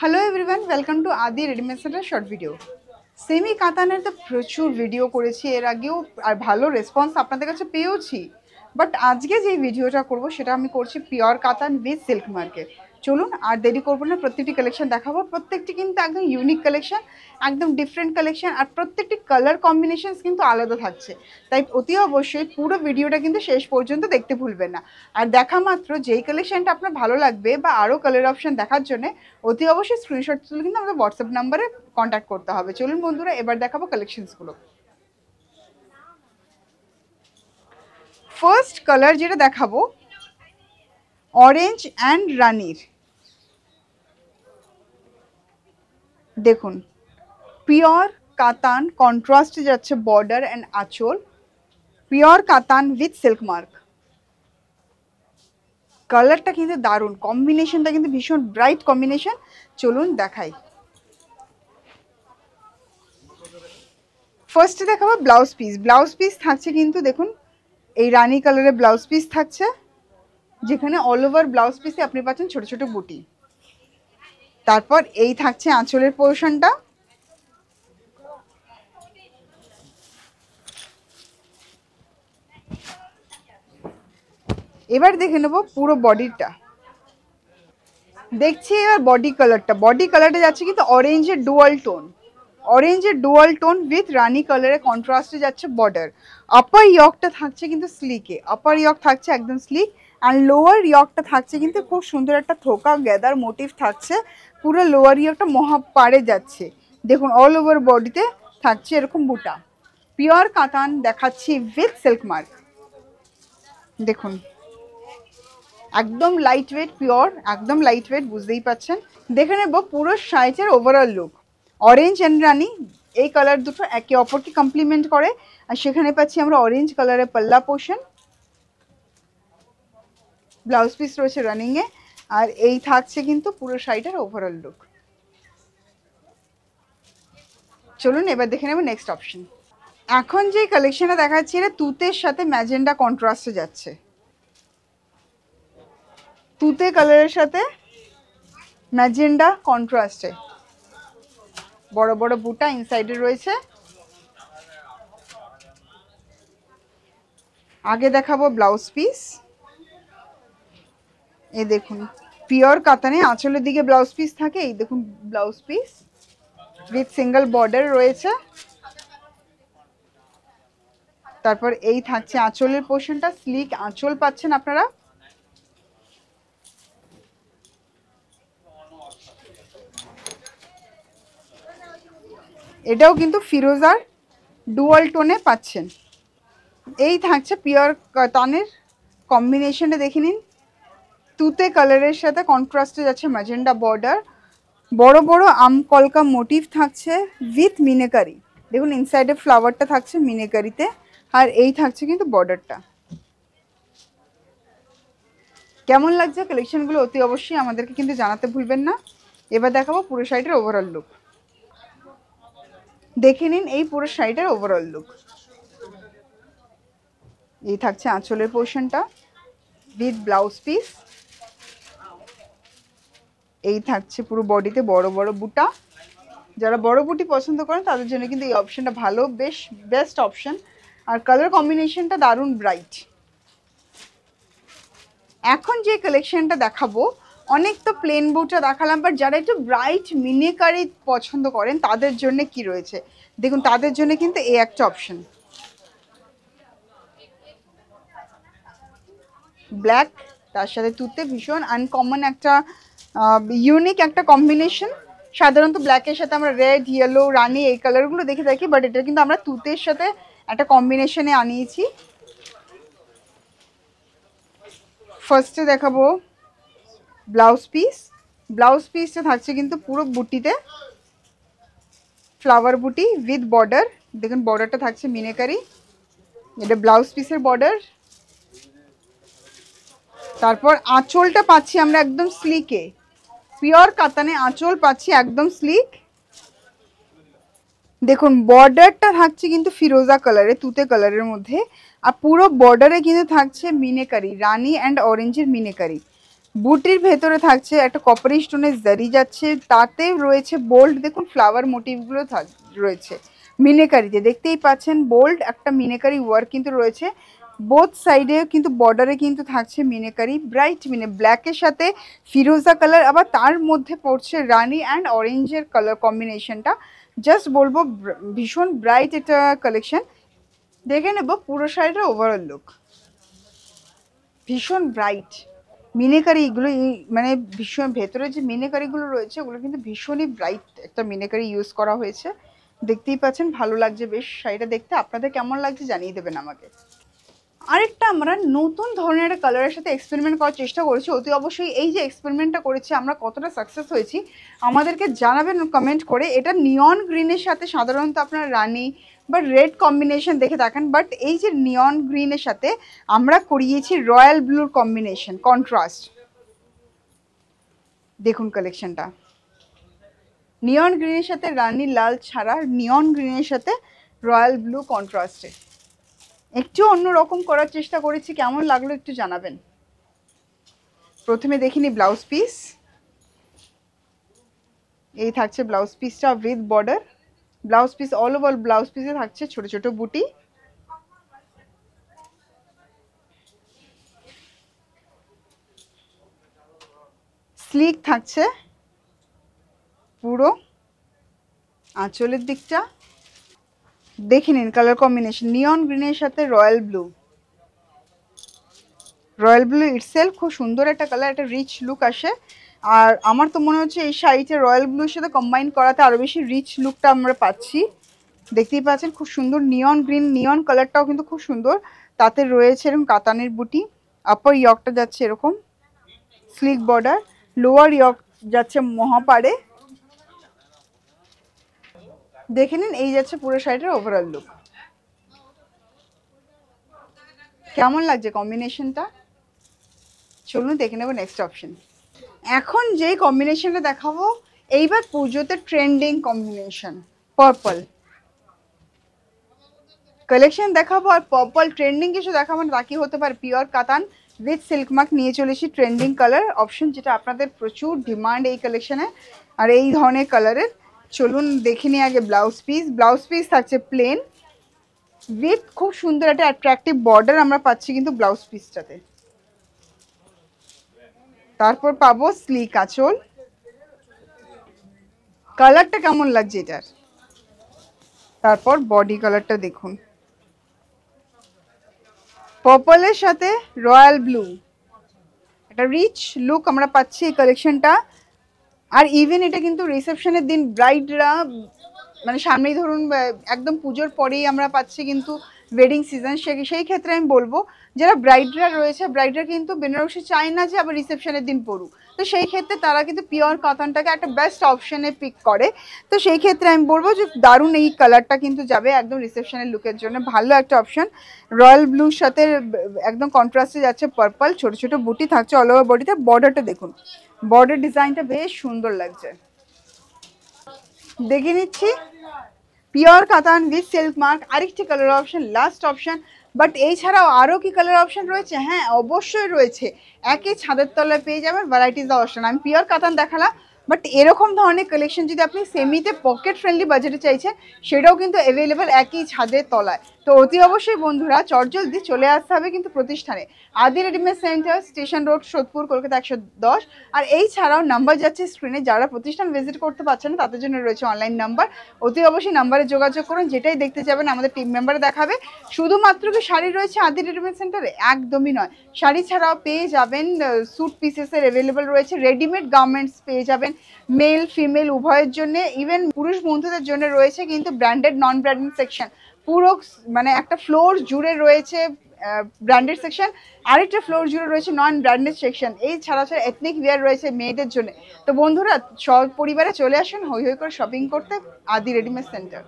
Hello everyone, welcome to Adi readymade centre short video. Semi কাতানের তো প্রচুর ভিডিও করেছি এর আগেও, আর ভালো রেসপন্স আপনাদের কাছে পেয়েওছি। বাট আজকে যে ভিডিওটা করব সেটা আমি করছি পিওর কাতান উইথ সিল্ক মার্কে। চলুন আর দেরি করবো না, প্রত্যেকটি কালেকশন দেখাবো। প্রত্যেকটি কিন্তু একদম ইউনিক কালেকশন, একদম ডিফারেন্ট কালেকশন, আর প্রত্যেকটি কালার কম্বিনেশনস কিন্তু আলাদা থাকছে। তাই অতি অবশ্যই পুরো ভিডিওটা কিন্তু শেষ পর্যন্ত দেখতে ভুলবেন না। আর দেখা মাত্র যেই কালেকশনটা আপনার ভালো লাগবে বা আরও কালার অপশন দেখার জন্য অতি অবশ্যই স্ক্রিনশট তুলে কিন্তু আমাদের হোয়াটসঅ্যাপ নাম্বারে কন্ট্যাক্ট করতে হবে। চলুন বন্ধুরা, এবার দেখাবো কালেকশনসগুলো। ফার্স্ট কালার যেটা দেখাবো অরেঞ্জ অ্যান্ড রানির। দেখুন, পিওর কাতান কন্ট্রাস্টে যাচ্ছে বর্ডার অ্যান্ড আঁচল, পিওর কাতান উইথ সিল্ক মার্ক। কালারটা কিন্তু দারুণ, কম্বিনেশনটা কিন্তু ভীষণ ব্রাইট কম্বিনেশন। চলুন দেখাই। ফার্স্টে দেখাবো ব্লাউজ পিস। ব্লাউজ পিস থাকছে কিন্তু দেখুন এই রানি কালারের ব্লাউজ পিস থাকছে, যেখানে অল ওভার ব্লাউজ পিসে আপনি পাচ্ছেন ছোট ছোট বুটি। তারপর এই থাকছে আঁচলের পোর্শনটা। এবার দেখে নেব পুরো বডিটা। দেখছি এবার বডি কালারটা। বডি কালারটা যাচ্ছে কিন্তু অরেঞ্জের ডুয়াল টোন, অরেঞ্জের ডুয়াল টোন উইথ রানি কালারের কন্ট্রাস্টে যাচ্ছে বর্ডার। আপার ইয়কটা থাকছে কিন্তু স্লিকে, আপার ইয়ক থাকছে একদম স্লিক, আর লোয়ার ইয়কটা থাকছে কিন্তু খুব সুন্দর একটা থোকা গ্যাদার মোটিভ থাকছে। পুরো লোয়ার ইয়কটা মহা পাড়ে যাচ্ছে। দেখুন অল ওভার বডিতে থাকছে এরকম বুটা। পিওর কাতান দেখাচ্ছি উইথ সিল্ক মার্ক। দেখুন একদম লাইট ওয়েট, পিওর একদম লাইট ওয়েট, বুঝতেই পাচ্ছেন। দেখে নেব পুরো শাড়িটার ওভারঅল লুক। অরেঞ্জ অ্যান্ড রানি এই কালার দুটো একে অপরকে কমপ্লিমেন্ট করে, আর সেখানে পাচ্ছি আমরা অরেঞ্জ কালারের পাল্লা পোর্শন, ব্লাউজ পিস রয়েছে রানিংয়ে, আর এই থাকছে কিন্তু পুরো শাড়িটার ওভারঅল লুক। চলুন এবার দেখে নেব নেক্সট অপশন। এখন যে কালেকশনটা দেখাচ্ছি এটা তুতের সাথে ম্যাজেন্ডা কন্ট্রাস্টে যাচ্ছে। তুতে কালারের সাথে ম্যাজেন্ডা কন্ট্রাস্টে, বড় বড় বুটা ইনসাইডে রয়েছে। আগে দেখাবো ব্লাউজ পিস। এই দেখুন পিওর কাতানে আঁচলের দিকে ব্লাউজ পিস থাকে। এই দেখুন blouse piece with single border রয়েছে। তারপর এই থাকছে আঁচলের পোর্শনটা, স্লিক আঁচল পাচ্ছেন আপনারা। এটাও কিন্তু ফিরোজার ডুয়াল টোনে পাচ্ছেন। এই থাকছে পিওর কাতানের কম্বিনেশনটা, দেখে নিন। তুতে কালারের সাথে কন্ট্রাস্টে যাচ্ছে ম্যাজেন্ডা বর্ডার, বড় বড় আম কলকা মোটিভ থাকছে উইথ মিনেকারি। দেখুন ইনসাইডে ফ্লাওয়ারটা থাকছে মিনেকারিতে, আর এই থাকছে কিন্তু বর্ডারটা। কেমন লাগছে কালেকশনগুলো অতি অবশ্যই আমাদেরকে কিন্তু জানাতে ভুলবেন না। এবার দেখাবো পুরো শাড়িটার ওভারঅল লুক। দেখে নিন এই পুরো শাড়িটার ওভারঅল লুক। এই থাকছে আঁচলের পোর্শনটা উইথ ব্লাউজ পিস। এই থাকছে পুরো বডিতে বড় বড় বুটা। যারা বড় বুটি পছন্দ করেন তাদের জন্য কিন্তু এই অপশনটা ভালো, বেশ বেস্ট অপশন। আর কালার কম্বিনেশনটা দারুণ ব্রাইট। এখন যে কালেকশনটা দেখাবো, অনেক তো প্লেন বুটা দেখালাম, বাট যারা একটু ব্রাইট মিনেকারি পছন্দ করেন তাদের জন্য কি রয়েছে দেখুন। তাদের জন্য কিন্তু এই একটা অপশন, ব্ল্যাক তার সাথে তুতে, ভীষণ আনকমন একটা ইউনিক একটা কম্বিনেশন। সাধারণত ব্ল্যাকের সাথে আমরা রেড, ইয়েলো, রানি এই কালারগুলো দেখে থাকি, বাট এটা কিন্তু আমরা তুতের সাথে একটা কম্বিনেশনে আনিয়েছি। ফার্স্টে দেখাবো ব্লাউজ পিস। ব্লাউজ পিসটা থাকছে কিন্তু পুরো বুটিতে ফ্লাওয়ার বুটি উইথ বর্ডার। দেখুন বর্ডারটা থাকছে মিনেকারি, এটা ব্লাউজ পিসের বর্ডার। তারপর আঁচলটা পাচ্ছি আমরা একদম স্লিকে, পিওর কাতানে আঁচল পাচ্ছি একদম স্লিক। দেখুন বর্ডারটা থাকছে কিন্তু ফিরোজা কালারে, তুতে কালারের মধ্যে, আর পুরো বর্ডারে কিন্তু থাকছে মিনেকারি, রানি অ্যান্ড অরেঞ্জের মিনেকারি। বুটির ভেতরে থাকছে একটা কপারি স্টোনের জারি যাচ্ছে, তাতে রয়েছে বোল্ড, দেখুন ফ্লাওয়ার মোটিভগুলো রয়েছে মিনেকারিতে, দেখতেই পাচ্ছেন বোল্ড একটা মিনেকারি ওয়ার্ক কিন্তু রয়েছে। বোথ সাইডে কিন্তু বর্ডারে কিন্তু থাকছে মিনেকারি, ব্রাইট ব্ল্যাকের সাথে ফিরোজা কালার, আবার তার মধ্যে পড়ছে রানি অ্যান্ড অরেঞ্জের কালার কম্বিনেশনটা। জাস্ট বলবো ভীষণ ব্রাইট একটা কালেকশন। দেখে নেব পুরো শাড়িটার ওভারঅল লুক। ভীষণ ব্রাইট মিনেকারি, এগুলো মানে ভীষণ ভেতরে যে মিনেকারিগুলো রয়েছে ওগুলো কিন্তু ভীষণই ব্রাইট একটা মিনেকারি ইউজ করা হয়েছে। দেখতেই পাচ্ছেন ভালো লাগছে বেশ শাড়িটা দেখতে। আপনাদের কেমন লাগছে জানিয়ে দেবেন আমাকে। আরেকটা আমরা নতুন ধরনের একটা কালারের সাথে এক্সপেরিমেন্ট করার চেষ্টা করেছি। অতি অবশ্যই এই যে এক্সপেরিমেন্টটা করেছি আমরা কতটা সাকসেস হয়েছি আমাদেরকে জানাবেন কমেন্ট করে। এটা নিয়ন গ্রিনের সাথে সাধারণত আপনার রানি বা রেড কম্বিনেশন দেখে থাকেন, বাট এই যে নিয়ন গ্রিনের সাথে আমরা করিয়েছি রয়্যাল ব্লুর কম্বিনেশন কন্ট্রাস্ট। দেখুন কালেকশনটা নিয়ন গ্রিনের সাথে রানি লাল ছাড়া নিয়ন গ্রিনের সাথে রয়্যাল ব্লু কন্ট্রাস্টে একটু অন্যরকম করার চেষ্টা করেছি। কেমন লাগলো একটু জানাবেন। প্রথমে দেখিনি ব্লাউজ পিস, এই থাকছে ব্লাউজ পিসটা with border. Blouse piece all over blouse পিসে থাকছে ছোট ছোট বুটি। স্লিক থাকছে পুরো আঁচলের দিকটা। দেখে নিন কালার কম্বিনেশন নিয়ন গ্রিনের সাথে royal blue. Royal blue itself খুব সুন্দর একটা কালার, একটা রিচ লুক আসে। আর আমার তো মনে হচ্ছে এই শাড়িটা রয়্যাল ব্লুর সাথে কম্বাইন করাতে আরও বেশি রিচ লুকটা আমরা পাচ্ছি। দেখতেই পাচ্ছেন খুব সুন্দর নিয়ন গ্রিন, নিয়ন কালারটাও কিন্তু খুব সুন্দর। তাতে রয়েছে এরকম কাতানের বুটি, আপার ইয়কটা যাচ্ছে এরকম স্লিক বর্ডার, লোয়ার ইয়ক যাচ্ছে মহাপাড়ে। দেখে নিন এই যাচ্ছে পুরো শাড়িটার ওভারঅল লুক। কেমন লাগছে কম্বিনেশনটা চলুন দেখে নেব নেক্সট অপশন। এখন যেই কম্বিনেশনটা দেখাবো এইবার পুজোতে ট্রেন্ডিং কম্বিনেশন পার্পল কালেকশন দেখাবো। আর পার্পল ট্রেন্ডিং কিছু দেখাবো না, বাকি হতে পারে পিওর কাতান উইথ সিল্ক মার্ক নিয়ে চলেছি ট্রেন্ডিং কালার অপশন, যেটা আপনাদের প্রচুর ডিমান্ড এই কালেকশনে আর এই ধরনের কালারের। চলুন দেখে নিই আগে ব্লাউজ পিস। ব্লাউজ পিস থাকছে প্লেন উইথ খুব সুন্দর একটা অ্যাট্রাকটিভ বর্ডার আমরা পাচ্ছি কিন্তু ব্লাউজ পিসটাতে। তারপর পাবো স্লিক আঁচল। কালারটা কেমন লাগছে এটার। তারপর বডি কালারটা দেখুন পার্পলের সাথে রয়্যাল ব্লু, একটা রিচ লুক আমরা পাচ্ছি এই কালেকশনটা। আর ইভেন এটা কিন্তু রিসেপশনের দিন ব্রাইডরা মানে সামনেই ধরুন একদম পুজোর পরেই আমরা পাচ্ছি কিন্তু ওয়েডিং সিজন, সেই ক্ষেত্রে আমি বলবো যারা ব্রাইডরা রয়েছে ব্রাইডরা কিন্তু বেনারসি চায় না যে আবার রিসেপশনের দিন পরুক, তো সেই ক্ষেত্রে তারা কিন্তু পিওর কাতানটাকে একটা বেস্ট অপশনে পিক করে। তো সেই ক্ষেত্রে আমি বলবো যে দারুণ এই কালারটা কিন্তু যাবে একদম রিসেপশনের লুকের জন্য, ভালো একটা অপশন। রয়্যাল ব্লুর সাথে একদম কন্ট্রাস্টে যাচ্ছে পার্পল, ছোট ছোট বুটি থাকছে অল ওভার বডিতে। বর্ডারটা দেখুন, বর্ডার ডিজাইনটা বেশ সুন্দর লাগছে। দেখে নিচ্ছি পিওর কাতান উইথ সিল্ক মার্ক আরেকটি colour option, last option. But এই ছাড়াও আরও কি কালার অপশন রয়েছে? হ্যাঁ অবশ্যই রয়েছে, একই ছাদের তলায় পেয়ে যাবেন ভ্যারাইটিস অপশন। আমি পিওর কাতান দেখালাম, বাট এরকম ধরনের কালেকশন যদি আপনি সেমিতে পকেট ফ্রেন্ডলি বাজেটে চাইছেন সেটাও কিন্তু অ্যাভেলেবেল একই ছাদের তলায়। তো অতি অবশ্যই বন্ধুরা চটজলদি চলে আসতে হবে কিন্তু প্রতিষ্ঠানে আদি readymade centre, station road, Sodepur, Kolkata 110। আর এই ছাড়াও নাম্বার যাচ্ছে স্ক্রিনে, যারা প্রতিষ্ঠান ভিজিট করতে পারছেন না তাদের জন্য রয়েছে অনলাইন নাম্বার। অতি অবশ্যই নাম্বারে যোগাযোগ করুন, যেটাই দেখতে যাবেন আমাদের টিম মেম্বারে দেখাবে। শুধুমাত্র কি শাড়ি রয়েছে আদি রেডিমেড সেন্টারে? একদমই নয়, শাড়ি ছাড়াও পেয়ে যাবেন স্যুট পিসেসের অ্যাভেলেবেল রয়েছে, রেডিমেড গার্মেন্টস পেয়ে যাবেন মেল ফিমেল উভয়ের জন্য, ইভেন পুরুষ বন্ধুদের জন্য রয়েছে কিন্তু ব্র্যান্ডেড নন ব্র্যান্ডেড সেকশন। পুরো মানে একটা ফ্লোর জুড়ে রয়েছে ব্র্যান্ডেড সেকশন, আরেকটা ফ্লোর জুড়ে রয়েছে নন ব্র্যান্ডেড সেকশন। এই ছাড়া এথনিক ওয়্যার রয়েছে মেয়েদের জন্য। তো বন্ধুরা সব পরিবারে চলে আসুন হই হই করে শপিং করতে আদি রেডিমেড সেন্টার।